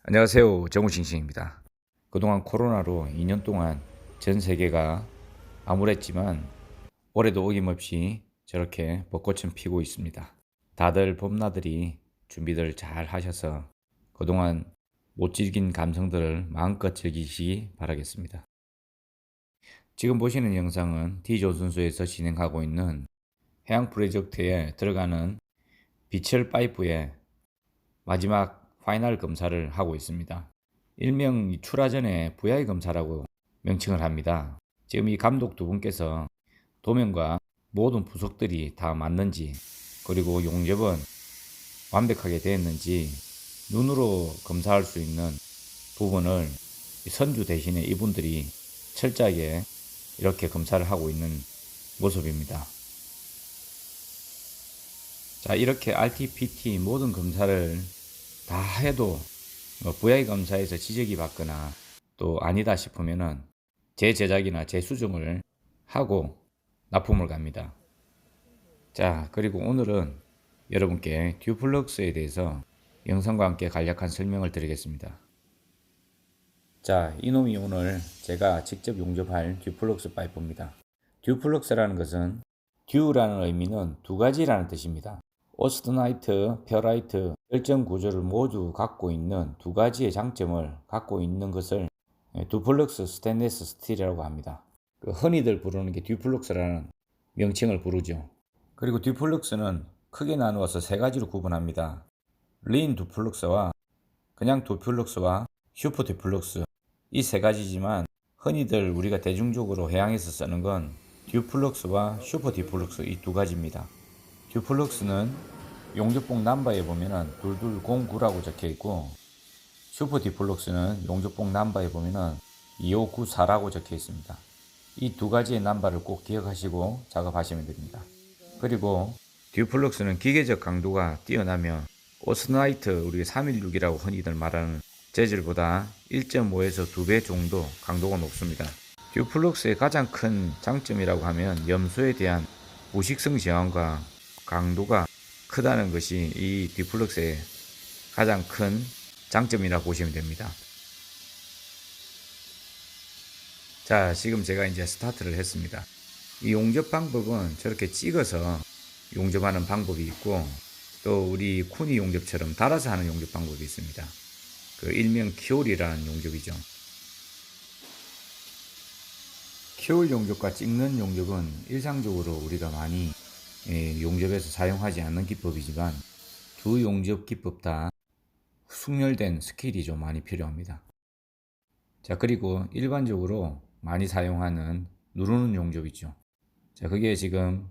안녕하세요. 정우싱싱입니다. 그동안 코로나로 2년 동안 전 세계가 암울했지만 올해도 어김없이 저렇게 벚꽃은 피고 있습니다. 다들 봄나들이 준비들 잘 하셔서 그동안 못 즐긴 감성들을 마음껏 즐기시기 바라겠습니다. 지금 보시는 영상은 D조선소에서 진행하고 있는 해양 프로젝트에 들어가는 비철 파이프의 마지막 파이널 검사를 하고 있습니다. 일명 출하 전에 VI 검사라고 명칭을 합니다. 지금 이 감독 두 분께서 도면과 모든 부속들이 다 맞는지, 그리고 용접은 완벽하게 되었는지 눈으로 검사할 수 있는 부분을 선주 대신에 이분들이 철저하게 이렇게 검사를 하고 있는 모습입니다. 자, 이렇게 RTPT 모든 검사를 다 해도 VI 검사에서 지적이 받거나 또 아니다 싶으면은 재제작이나 재수정을 하고 납품을 갑니다. 자, 그리고 오늘은 여러분께 듀플럭스에 대해서 영상과 함께 간략한 설명을 드리겠습니다. 자, 이놈이 오늘 제가 직접 용접할 듀플럭스 파이프입니다. 듀플럭스라는 것은 듀라는 의미는 두 가지라는 뜻입니다. 오스트나이트, 페어라이트, 열정 구조를 모두 갖고 있는 두 가지의 장점을 갖고 있는 것을 듀플럭스 스테인리스 스틸이라고 합니다. 흔히들 부르는 게 듀플럭스라는 명칭을 부르죠. 그리고 듀플럭스는 크게 나누어서 세 가지로 구분합니다. 린 듀플럭스와 그냥 듀플럭스와 슈퍼 듀플럭스, 이 세 가지지만 흔히들 우리가 대중적으로 해양에서 쓰는 건 듀플럭스와 슈퍼 듀플럭스 이 두 가지입니다. 듀플럭스는 용접봉 넘버에 보면은 2209라고 적혀 있고, 슈퍼 듀플럭스는 용접봉 넘버에 보면은 2594라고 적혀 있습니다. 이 두 가지의 넘버를 꼭 기억하시고 작업하시면 됩니다. 그리고 듀플럭스는 기계적 강도가 뛰어나며 오스나이트, 우리가 316이라고 흔히들 말하는 재질보다 1.5에서 2배 정도 강도가 높습니다. 듀플럭스의 가장 큰 장점이라고 하면 염소에 대한 부식성 저항과 강도가 크다는 것이 이 듀플럭스의 가장 큰 장점이라고 보시면 됩니다. 자, 지금 제가 이제 스타트를 했습니다. 이 용접 방법은 저렇게 찍어서 용접하는 방법이 있고, 또 우리 쿠니 용접처럼 달아서 하는 용접 방법이 있습니다. 그 일명 키올이라는 용접이죠. 키올 용접과 찍는 용접은 일상적으로 우리가 많이 용접에서 사용하지 않는 기법이지만 두 용접 기법 다 숙련된 스킬이 좀 많이 필요합니다. 자, 그리고 일반적으로 많이 사용하는 누르는 용접이죠. 자, 그게 지금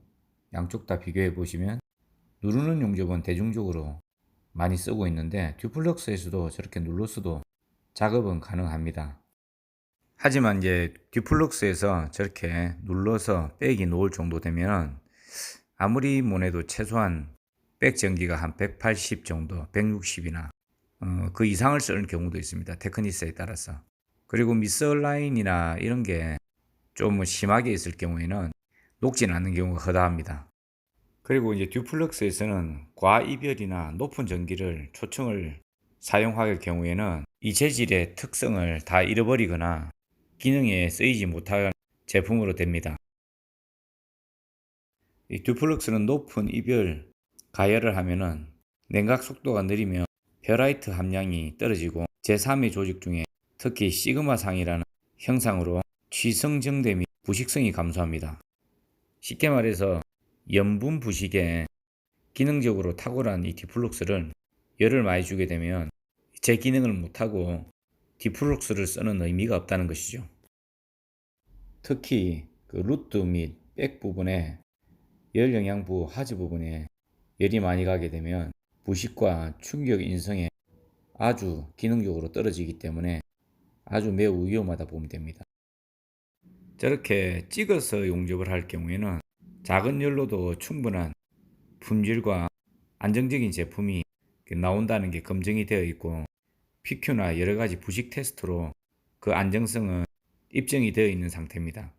양쪽 다 비교해 보시면 누르는 용접은 대중적으로 많이 쓰고 있는데 듀플럭스에서도 저렇게 눌러서도 작업은 가능합니다. 하지만 이제 듀플럭스에서 저렇게 눌러서 백이 놓을 정도 되면 아무리 뭐래도 최소한 백 전기가 한 180 정도, 160이나 그 이상을 쓰는 경우도 있습니다. 테크니스에 따라서. 그리고 미스얼라인이나 이런 게 좀 심하게 있을 경우에는 녹진 않는 경우가 허다합니다. 그리고 이제 듀플럭스에서는 과이별이나 높은 전기를 초청을 사용할 경우에는 이 재질의 특성을 다 잃어버리거나 기능에 쓰이지 못할 제품으로 됩니다. 이 듀플럭스는 높은 이별 가열을 하면은 냉각 속도가 느리며 페어라이트 함량이 떨어지고 제3의 조직 중에 특히 시그마상이라는 형상으로 취성정대 및 부식성이 감소합니다. 쉽게 말해서 염분 부식에 기능적으로 탁월한 이 듀플럭스를 열을 많이 주게 되면 제 기능을 못하고 듀플럭스를 쓰는 의미가 없다는 것이죠. 특히 그 루트 및 백 부분에 열 영향부 하지 부분에 열이 많이 가게 되면 부식과 충격 인성에 아주 기능적으로 떨어지기 때문에 아주 매우 위험하다 보면 됩니다. 저렇게 찍어서 용접을 할 경우에는 작은 열로도 충분한 품질과 안정적인 제품이 나온다는 게 검증이 되어 있고, PQ나 여러 가지 부식 테스트로 그 안정성은 입증이 되어 있는 상태입니다.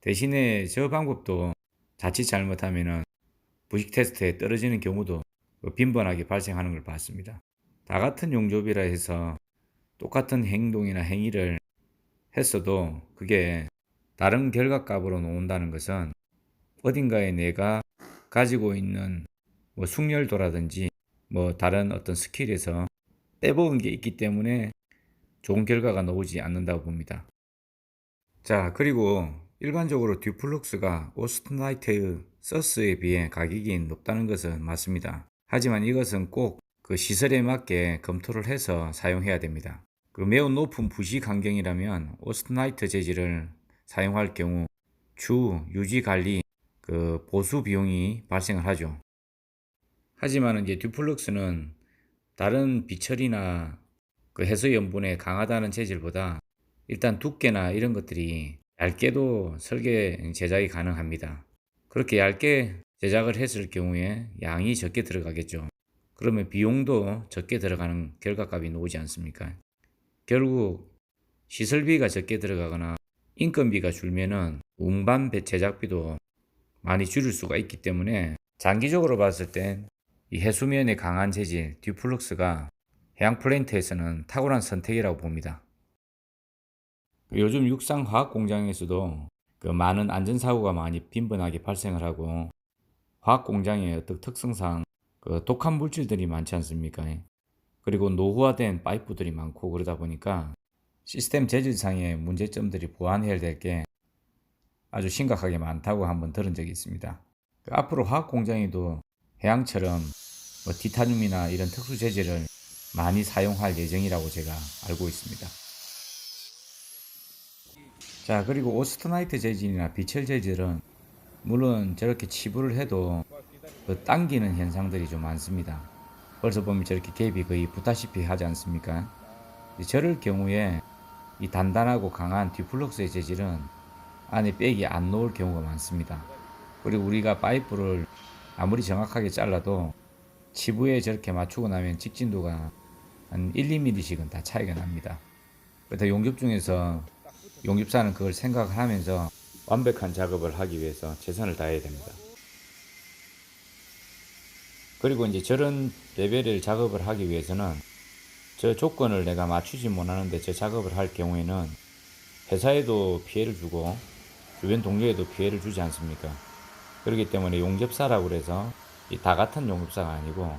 대신에 저 방법도 자칫 잘못하면 부식 테스트에 떨어지는 경우도 빈번하게 발생하는 걸 봤습니다. 다 같은 용접이라 해서 똑같은 행동이나 행위를 했어도 그게 다른 결과값으로 나온다는 것은 어딘가에 내가 가지고 있는 뭐 숙련도라든지 뭐 다른 어떤 스킬에서 빼먹은 게 있기 때문에 좋은 결과가 나오지 않는다고 봅니다. 자, 그리고 일반적으로 듀플룩스가 오스트나이트 서스에 비해 가격이 높다는 것은 맞습니다. 하지만 이것은 꼭 그 시설에 맞게 검토를 해서 사용해야 됩니다. 그 매우 높은 부식 환경이라면 오스트나이트 재질을 사용할 경우 유지 관리 그 보수 비용이 발생을 하죠. 하지만 이제 듀플룩스는 다른 비철이나 그 해소 염분에 강하다는 재질보다 일단 두께나 이런 것들이 얇게도 설계 제작이 가능합니다. 그렇게 얇게 제작을 했을 경우에 양이 적게 들어가겠죠. 그러면 비용도 적게 들어가는 결과값이 나오지 않습니까? 결국 시설비가 적게 들어가거나 인건비가 줄면은 운반 제작비도 많이 줄일 수가 있기 때문에 장기적으로 봤을 땐 이 해수면에 강한 재질 듀플룩스가 해양 플랜트에서는 탁월한 선택이라고 봅니다. 요즘 육상 화학 공장에서도 그 많은 안전사고가 많이 빈번하게 발생을 하고 화학 공장의 어떤 특성상 그 독한 물질들이 많지 않습니까? 그리고 노후화된 파이프들이 많고 그러다 보니까 시스템 재질상의 문제점들이 보완해야 될 게 아주 심각하게 많다고 한번 들은 적이 있습니다. 앞으로 화학 공장에도 해양처럼 뭐 티타늄이나 이런 특수 재질을 많이 사용할 예정이라고 제가 알고 있습니다. 자, 그리고 오스트나이트 재질이나 비철 재질은 물론 저렇게 치부를 해도 그 당기는 현상들이 좀 많습니다. 벌써 보면 저렇게 갭이 거의 붙다시피 하지 않습니까? 저럴 경우에 이 단단하고 강한 듀플럭스의 재질은 안에 백이 안 놓을 경우가 많습니다. 그리고 우리가 파이프를 아무리 정확하게 잘라도 치부에 저렇게 맞추고 나면 직진도가 한 1, 2mm씩은 다 차이가 납니다. 그래서 용접 중에서 용접사는 그걸 생각을 하면서 완벽한 작업을 하기 위해서 최선을 다해야 됩니다. 그리고 이제 저런 레벨을 작업을 하기 위해서는 저 조건을 내가 맞추지 못하는데 저 작업을 할 경우에는 회사에도 피해를 주고 주변 동료에도 피해를 주지 않습니까? 그렇기 때문에 용접사라고 해서 다 같은 용접사가 아니고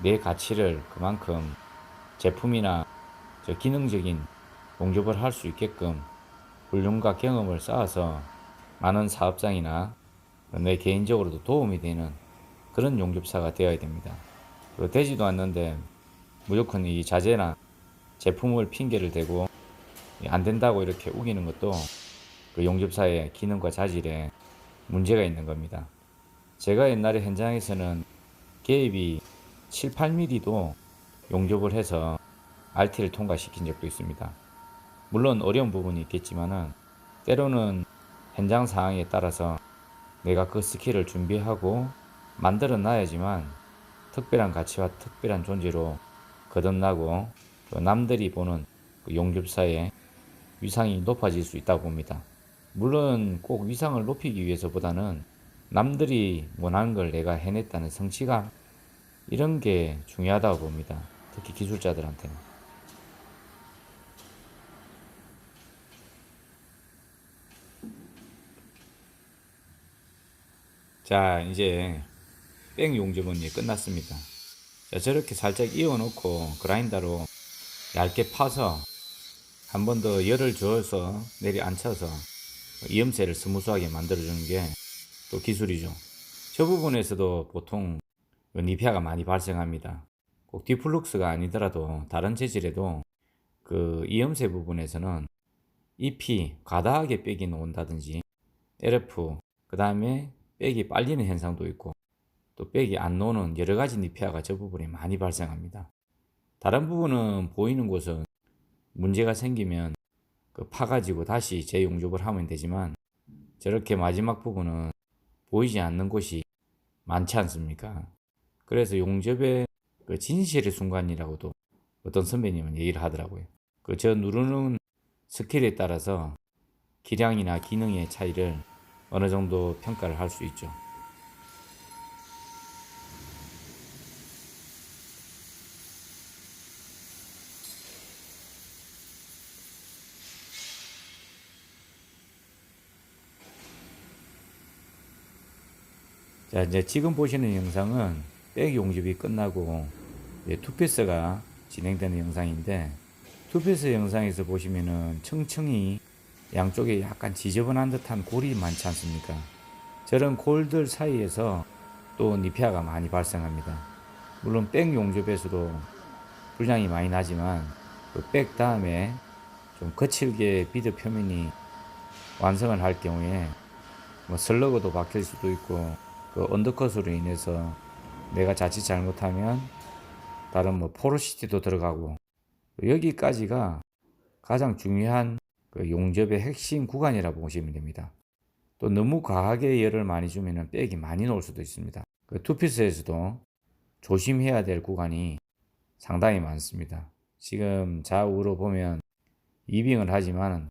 내 가치를 그만큼 제품이나 저 기능적인 용접을 할 수 있게끔 훈련과 경험을 쌓아서 많은 사업장이나 내 개인적으로도 도움이 되는 그런 용접사가 되어야 됩니다. 그리고 되지도 않는데 무조건 이 자재나 제품을 핑계를 대고 안 된다고 이렇게 우기는 것도 그 용접사의 기능과 자질에 문제가 있는 겁니다. 제가 옛날에 현장에서는 개입이 7, 8mm도 용접을 해서 RT를 통과시킨 적도 있습니다. 물론 어려운 부분이 있겠지만은 때로는 현장 상황에 따라서 내가 그 스킬을 준비하고 만들어 놔야지만 특별한 가치와 특별한 존재로 거듭나고 또 남들이 보는 그 용접사의 위상이 높아질 수 있다고 봅니다. 물론 꼭 위상을 높이기 위해서보다는 남들이 원하는 걸 내가 해냈다는 성취감 이런 게 중요하다고 봅니다. 특히 기술자들한테는. 자, 이제 백 용접은 이제 끝났습니다. 자, 저렇게 살짝 이어놓고 그라인더로 얇게 파서 한 번 더 열을 줘서 내려앉혀서 이음새를 스무스하게 만들어주는 게 또 기술이죠. 저 부분에서도 보통 니피아가 많이 발생합니다. 꼭 디플룩스가 아니더라도 다른 재질에도 그 이음새 부분에서는 잎이 과다하게 빽이 나온다든지 LF 그 다음에 빽이 빨리는 현상도 있고 또 빽이 안 나오는 여러 가지 니피아가 저 부분에 많이 발생합니다. 다른 부분은 보이는 곳은 문제가 생기면 그 파가지고 다시 재용접을 하면 되지만 저렇게 마지막 부분은 보이지 않는 곳이 많지 않습니까? 그래서 용접의 그 진실의 순간이라고도 어떤 선배님은 얘기를 하더라고요. 그 저 누르는 스킬에 따라서 기량이나 기능의 차이를 어느 정도 평가를 할 수 있죠. 자, 이제 지금 보시는 영상은 백 용접이 끝나고 이제 투피스가 진행되는 영상인데, 투피스 영상에서 보시면은 층층이 양쪽에 약간 지저분한 듯한 골이 많지 않습니까? 저런 골들 사이에서 또 니피아가 많이 발생합니다. 물론 백 용접에서도 불량이 많이 나지만 그 백 다음에 좀 거칠게 비드 표면이 완성을 할 경우에 뭐 슬러그도 박힐 수도 있고, 그 언더컷으로 인해서 내가 자칫 잘못하면 다른 뭐 포로시티도 들어가고, 여기까지가 가장 중요한 그 용접의 핵심 구간이라고 보시면 됩니다. 또 너무 과하게 열을 많이 주면 백이 많이 나올 수도 있습니다. 그 투피스에서도 조심해야 될 구간이 상당히 많습니다. 지금 좌우로 보면 이빙을 하지만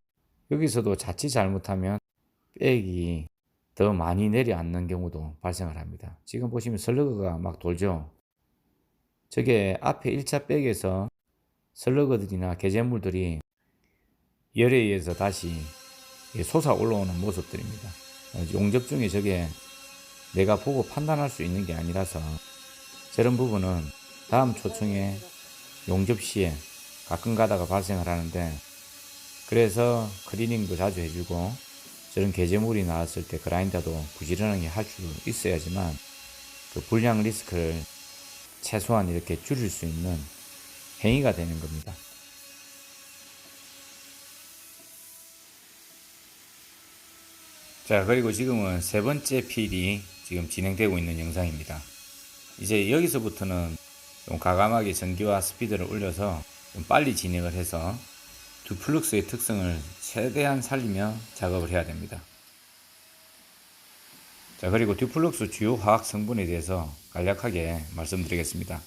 여기서도 자칫 잘못하면 백이 더 많이 내려앉는 경우도 발생을 합니다. 지금 보시면 슬러그가 막 돌죠. 저게 앞에 1차 백에서 슬러그들이나 게재물들이 열에 의해서 다시 솟아 올라오는 모습들입니다. 용접 중에 저게 내가 보고 판단할 수 있는 게 아니라서 저런 부분은 다음 초청에 용접 시에 가끔 가다가 발생을 하는데, 그래서 클리닝도 자주 해주고 저런 게재물이 나왔을 때 그라인더도 부지런하게 할 수 있어야지만 그 불량 리스크를 최소한 이렇게 줄일 수 있는 행위가 되는 겁니다. 자, 그리고 지금은 세 번째 필이 지금 진행되고 있는 영상입니다. 이제 여기서부터는 좀 과감하게 전기와 스피드를 올려서 좀 빨리 진행을 해서 듀플럭스의 특성을 최대한 살리며 작업을 해야 됩니다. 자, 그리고 듀플럭스 주요 화학 성분에 대해서 간략하게 말씀드리겠습니다.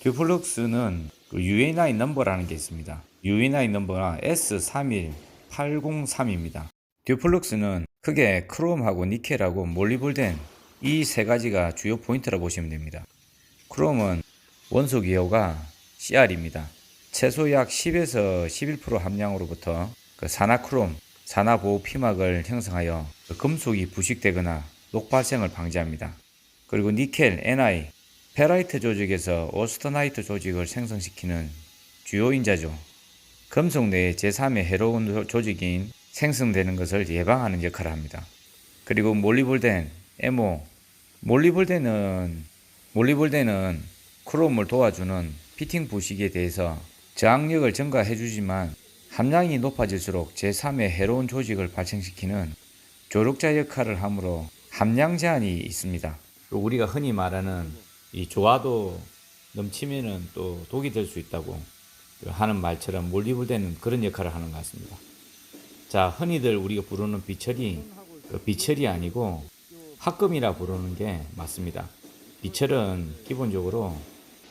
듀플럭스는 그 UNI 넘버라는 게 있습니다. UNI 넘버가 S31803입니다. 듀플럭스는 크게 크롬하고 니켈하고 몰리볼덴 이 세 가지가 주요 포인트라고 보시면 됩니다. 크롬은 원소 기호가 CR입니다. 최소 약 10에서 11% 함량으로부터 그 산화크롬, 산화보호 피막을 형성하여 그 금속이 부식되거나 녹발생을 방지합니다. 그리고 니켈, Ni, 페라이트 조직에서 오스터나이트 조직을 생성시키는 주요 인자죠. 금속 내에 제3의 해로운 조직인 생성되는 것을 예방하는 역할을 합니다. 그리고 몰리볼덴, MO, 몰리볼덴은 크롬을 도와주는 피팅 부식에 대해서 저항력을 증가해주지만 함량이 높아질수록 제3의 해로운 조직을 발생시키는 조력자 역할을 하므로 함량 제한이 있습니다. 우리가 흔히 말하는 이 조화도 넘치면은 또 독이 될 수 있다고 하는 말처럼 몰리볼덴은 그런 역할을 하는 것 같습니다. 자, 흔히들 우리가 부르는 비철이 아니고 합금이라 부르는 게 맞습니다. 비철은 기본적으로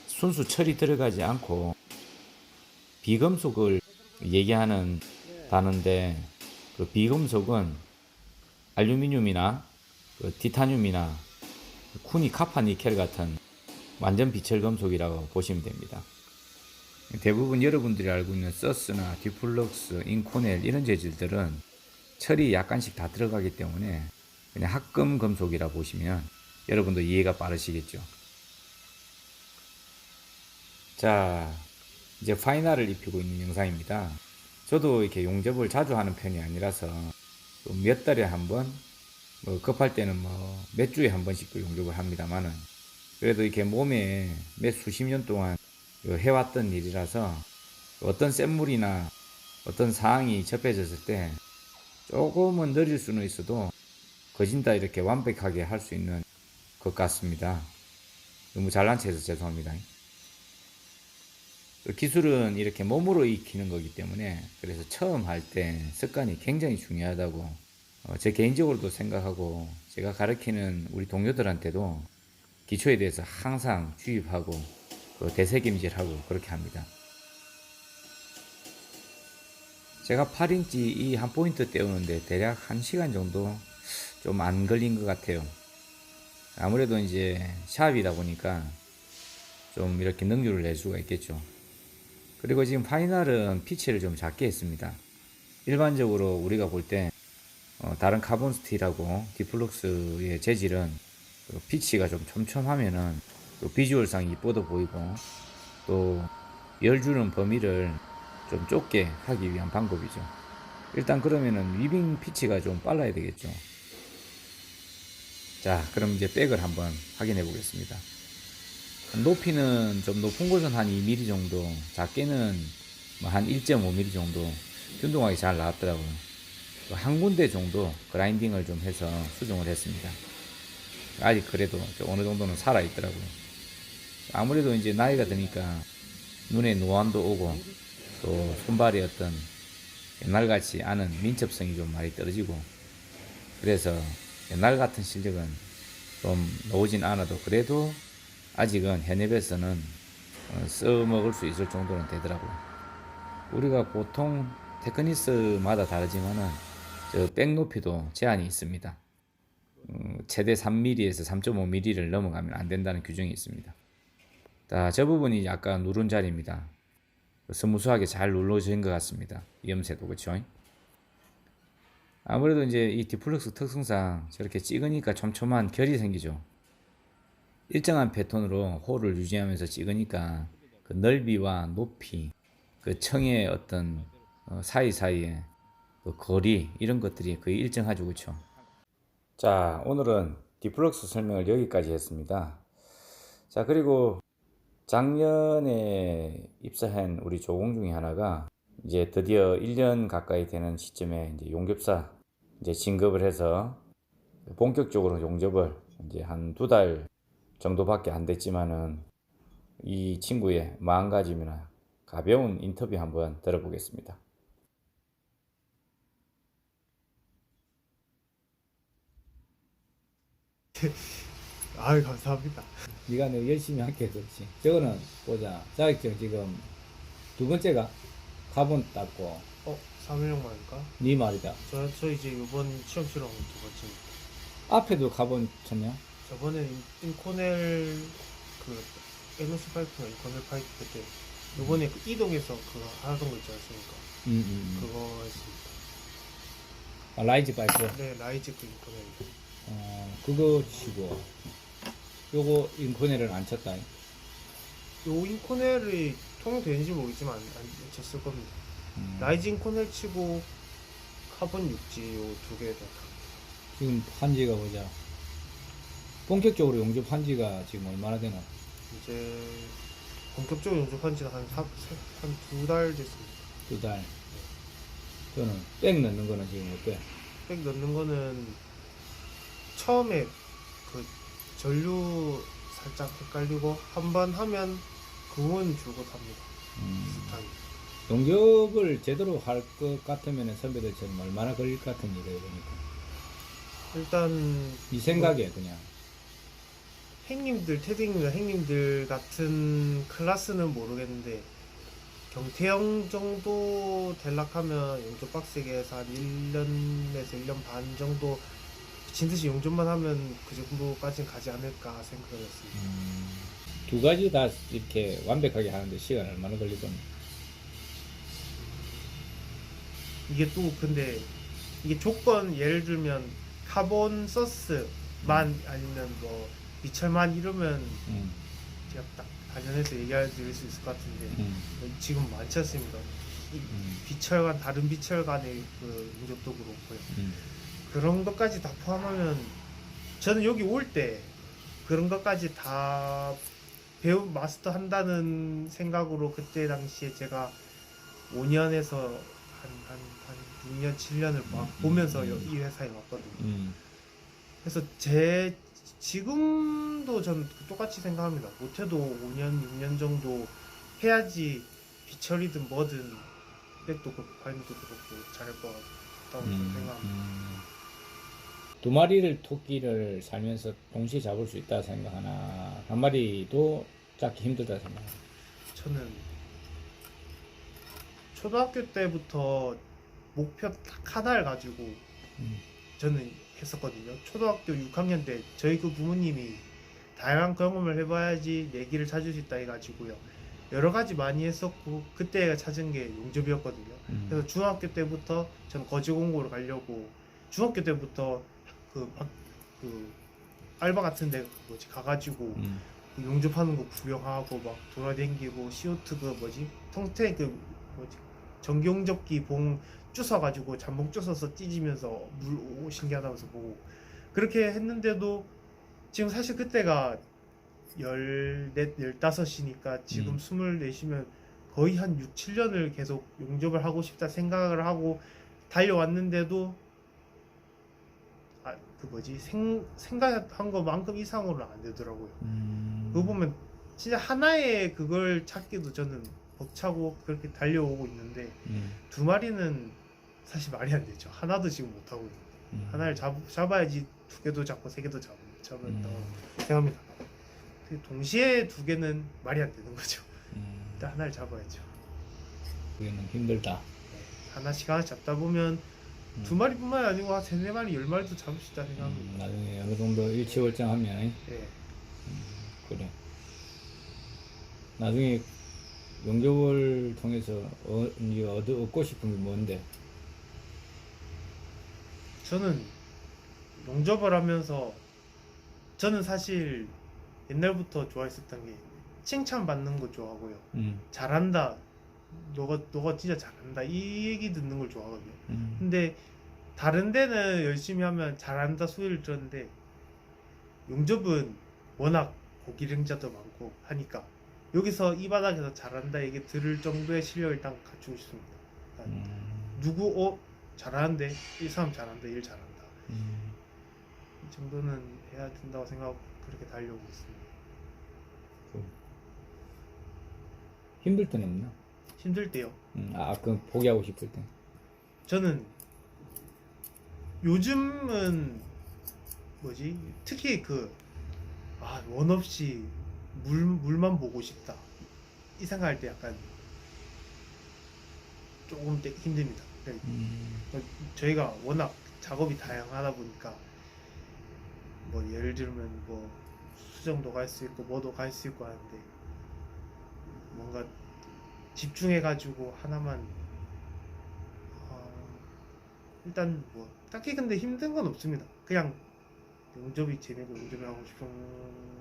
순수 철이 들어가지 않고 비금속을 얘기하는 단어인데, 그 비금속은 알루미늄이나 티타늄이나 쿠니, 카파, 니켈 같은 완전 비철 금속이라고 보시면 됩니다. 대부분 여러분들이 알고 있는 서스나 듀플럭스, 인코넬 이런 재질들은 철이 약간씩 다 들어가기 때문에 그냥 합금 금속이라 보시면 여러분도 이해가 빠르시겠죠. 자, 이제 파이널을 입히고 있는 영상입니다. 저도 이렇게 용접을 자주 하는 편이 아니라서 몇 달에 한 번, 뭐 급할 때는 뭐 몇 주에 한 번씩도 용접을 합니다만은, 그래도 이렇게 몸에 몇 수십 년 동안 해왔던 일이라서 어떤 쇳물이나 어떤 상황이 접해졌을 때 조금은 느릴 수는 있어도 거진다 이렇게 완벽하게 할 수 있는 것 같습니다. 너무 잘난 체해서 죄송합니다. 기술은 이렇게 몸으로 익히는 거기 때문에, 그래서 처음 할 때 습관이 굉장히 중요하다고 제 개인적으로도 생각하고, 제가 가르치는 우리 동료들한테도 기초에 대해서 항상 주입하고 되새김질하고 그렇게 합니다. 제가 8인치 이 한 포인트 떼우는데 대략 1시간 정도 좀 안 걸린 것 같아요. 아무래도 이제 샵이다 보니까 좀 이렇게 능률을 낼 수가 있겠죠. 그리고 지금 파이널은 피치를 좀 작게 했습니다. 일반적으로 우리가 볼 때 다른 카본 스틸하고 디플럭스의 재질은 그 피치가 좀 촘촘하면은 또 비주얼상 이뻐도 보이고 또 열 주는 범위를 좀 좁게 하기 위한 방법이죠. 일단 그러면은 위빙 피치가 좀 빨라야 되겠죠. 자, 그럼 이제 백을 한번 확인해 보겠습니다. 높이는 좀 높은 곳은 한 2mm 정도, 작게는 뭐 한 1.5mm 정도 균등하게 잘 나왔더라고요. 한 군데 정도 그라인딩을 좀 해서 수정을 했습니다. 아직 그래도 어느 정도는 살아 있더라고요. 아무래도 이제 나이가 드니까 눈에 노안도 오고 또 손발이 어떤 옛날같이 않은 민첩성이 좀 많이 떨어지고, 그래서 옛날 같은 실력은 좀 나오진 않아도 그래도 아직은 현업에서는 써먹을 수 있을 정도는 되더라고요. 우리가 보통 테크니스마다 다르지만은 저 백 높이도 제한이 있습니다. 최대 3mm에서 3.5mm를 넘어가면 안 된다는 규정이 있습니다. 자, 저 부분이 약간 누른 자리입니다. 스무스하게 잘 눌러진 것 같습니다. 염새도 그렇죠. 아무래도 이제 이 디플럭스 특성상 저렇게 찍으니까 촘촘한 결이 생기죠. 일정한 패턴으로 홀을 유지하면서 찍으니까 그 넓이와 높이, 그 청의 어떤 사이사이에 그 거리, 이런 것들이 거의 일정하죠, 그렇죠? 자, 오늘은 디플럭스 설명을 여기까지 했습니다. 자, 그리고 작년에 입사한 우리 조공 중에 하나가 이제 드디어 1년 가까이 되는 시점에 이제 용접사 이제 진급을 해서 본격적으로 용접을 이제 한 2달 정도밖에 안 됐지만은 이 친구의 마음가짐이나 가벼운 인터뷰 한번 들어보겠습니다. 아유, 감사합니다. 네가 너 열심히 할게 그렇지. 저거는 보자. 자격증 지금 두 번째가 가본 땄고. 3일 만일까? 네 말이다. 저 이제 이번 시험 치러 온두 번째입니다. 앞에도 가본 쳤냐? 저번에 인코넬 그 에너지 파이프나 인코넬 파이프 그때 요번에 그 이동해서 그거 하던 거 있지 않습니까? 그거 했습니다. 아, 라이즈 파이프. 네, 라이즈 그 인코넬. 그거 치고 요거 인코넬을 안 쳤다. 요 인코넬이 통용되는지 모르지만 안 쳤을 겁니다. 라이즈 인코넬 치고 카본 육지 요 두 개다. 지금 한지가 보자. 본격적으로 용접 한지가 지금 얼마나 되나? 이제 본격적으로 연습한 지가 한 2달 됐습니다. 2달. 저는 백 넣는 거는 지금 어때? 백 넣는 거는 처음에 그 전류 살짝 헷갈리고 한 번 하면 그건 주고 탑니다. 비슷하게. 용접을 제대로 할 것 같으면 선배들처럼 얼마나 걸릴 것 같은 일이에요, 보니까. 일단 이 생각에 그냥. 행님들, 테딩이나 행님들 같은 클래스는 모르겠는데 경태형 정도 될락하면 용접 빡세게 해서 한 1년에서 1년 반 정도 미친듯이 용접만 하면 그 정도까지는 가지 않을까 생각을 했습니다. 두 가지 다 이렇게 완벽하게 하는데 시간 얼마나 걸릴 겁니까? 이게 또 근데 이게 조건 예를 들면 카본 서스만 아니면 뭐 미철만 이러면 제가 딱 관련해서 얘기해 드릴 수 있을 것 같은데 지금 많지 않습니까? 이 비철간 다른 비철간의 그 용접도 그렇고요. 그런 것까지 다 포함하면 저는 여기 올 때 그런 것까지 다 배우 마스터 한다는 생각으로 그때 당시에 제가 5년에서 한 6년 7년을 막 보면서 이 회사에 왔거든요. 그래서 지금도 전 똑같이 생각합니다. 못해도 5년 6년 정도 해야지 비철이든 뭐든 백도 그렇고 파인도 그렇고 잘할 것 같다고 생각합니다. 두 마리를 토끼를 살면서 동시에 잡을 수 있다 생각하나 한 마리도 잡기 힘들다 생각하나? 저는 초등학교 때부터 목표 딱 하나를 가지고 저는 했었거든요. 초등학교 6학년 때 저희 그 부모님이 다양한 경험을 해봐야지 내기를 찾을 수 있다 해가지고요. 여러 가지 많이 했었고 그때가 찾은 게 용접이었거든요. 그래서 중학교 때부터 저는 거지 공고를 가려고 중학교 때부터 그 알바 같은 데 뭐지 가가지고 그 용접하는 거 구경하고 막 돌아다니고 CO2 그 뭐지 통태 그 뭐지 전기용접기 봉 주워가지고 잠봉 주워서 찢으면서 물 오 신기하다면서 보고 그렇게 했는데도 지금 사실 그때가 14, 15이니까 지금 24시면 거의 한 6, 7년을 계속 용접을 하고 싶다 생각을 하고 달려왔는데도 그 뭐지 생각한 것만큼 이상으로는 안 되더라고요. 그거 보면 진짜 하나의 그걸 찾기도 저는 벅차고 그렇게 달려오고 있는데 두 마리는 사실 말이 안 되죠. 하나도 지금 못 하고 있는데 하나를 잡아야지 두 개도 잡고 세 개도 잡는다고 생각합니다. 동시에 두 개는 말이 안 되는 거죠. 일단 하나를 잡아야죠. 그게는 힘들다. 하나씩 잡다 보면 두 마리뿐만 아니고 한 세네 마리, 10마리도 잡을 수 있다 생각합니다. 나중에 어느 정도 일치월장하면 예. 그래. 나중에 용접을 통해서 이제 얻고 싶은 게 뭔데? 저는 용접을 하면서 저는 사실 옛날부터 좋아했었던 게 칭찬받는 거 좋아하고요. 잘한다. 너가 진짜 잘한다. 이 얘기 듣는 걸 좋아하거든요. 근데 다른 데는 열심히 하면 잘한다 소리를 들었는데 용접은 워낙 고기능자도 많고 하니까 여기서 이 바닥에서 잘한다 얘기 들을 정도의 실력을 일단 갖추고 싶습니다. 누구 잘하는데 이 사람 잘한다 일 잘한다 이 정도는 해야 된다고 생각하고 그렇게 달려오고 있습니다. 힘들 때는 없나? 힘들 때요. 그럼 포기하고 싶을 때. 저는 요즘은 뭐지 특히 원 없이 물만 보고 싶다 이 생각할 때 약간 조금 힘듭니다. 저희가 워낙 작업이 다양하다 보니까 뭐 예를 들면 뭐 수정도 갈 수 있고 뭐도 갈 수 있고 하는데 뭔가 집중해 가지고 하나만 일단 뭐 딱히 근데 힘든 건 없습니다. 그냥 용접이 재미고 용접을 하고 싶은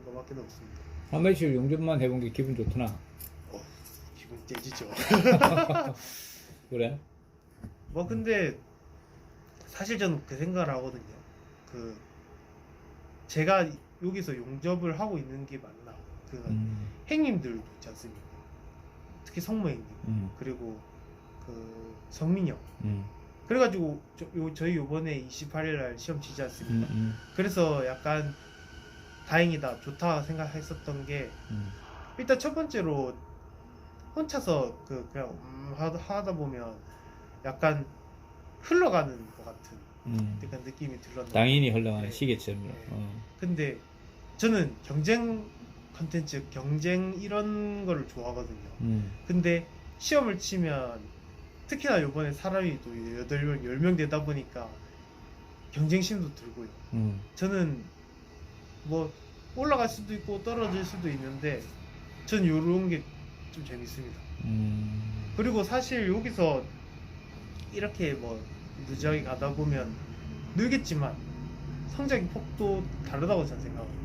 것밖에 없습니다. 한 며칠 용접만 해본 게 기분 좋구나. 기분 째지죠. 그래? 뭐 근데 사실 저는 그 생각을 하거든요. 제가 여기서 용접을 하고 있는 게 맞나? 행님들도 있지 않습니까? 특히 성모 행님 그리고 성민이 형. 그래가지고 저희 요번에 28일날 시험 치지 않습니까? 그래서 약간 다행이다 좋다 생각했었던 게 일단 첫 번째로 혼자서 그냥 하다 보면 약간 흘러가는 것 같은 약간 느낌이 들었는데 당연히 흘러가는 네. 시계처럼. 네. 근데 저는 경쟁 컨텐츠 경쟁 이런 거를 좋아하거든요. 근데 시험을 치면 특히나 이번에 사람이 또 8명, 10명 되다 보니까 경쟁심도 들고요. 저는 뭐 올라갈 수도 있고 떨어질 수도 있는데 전 이런 게 좀 재밌습니다. 그리고 사실 여기서 이렇게 뭐 누적이 가다 보면 늘겠지만 성장의 폭도 다르다고 저는 생각합니다.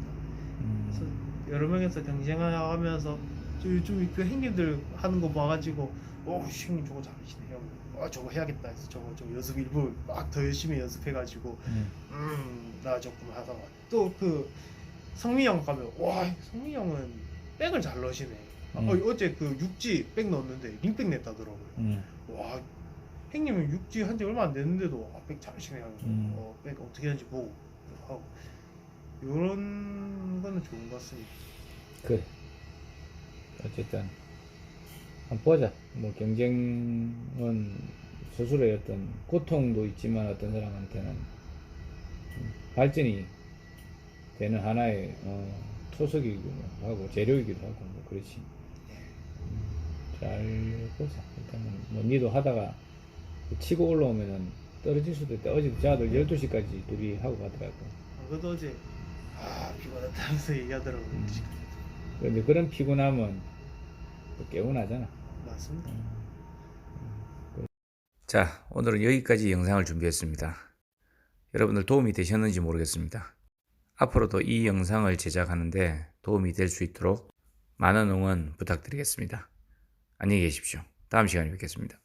그래서 여러 명에서 경쟁하면서 요즘 그 형님들 하는 거 봐가지고 형님 저거 잘하시네요. 저거 해야겠다 해서 저거 연습 일부 막 더 열심히 연습해가지고 나 조금 하다가 또 성민이 형 가면 성민이 형은 백을 잘 넣으시네. 어제 육지 백 넣었는데 링백 냈다더라고요. 와 형님은 육지 한 지 얼마 안 됐는데도 백 잘하시네요. 백 어떻게 하는지 보고 하고 요런 거는 좋은 것 같습니다. 그래. 어쨌든 한번 보자. 뭐 경쟁은 스스로의 어떤 고통도 있지만 어떤 사람한테는 발전이 되는 하나의 토석이기도 하고 재료이기도 하고 뭐 그렇지. 잘 보자. 일단은 뭐 니도 하다가 치고 올라오면은 떨어질 수도 있다. 어제도 자들 12시까지 둘이 하고 가더라고. 그것도 어제 피곤하다 하면서 얘기하더라고요. 그런데 그런 피곤함은 또 개운하잖아. 맞습니다. 자, 오늘은 여기까지 영상을 준비했습니다. 여러분들 도움이 되셨는지 모르겠습니다. 앞으로도 이 영상을 제작하는데 도움이 될 수 있도록 많은 응원 부탁드리겠습니다. 안녕히 계십시오. 다음 시간에 뵙겠습니다.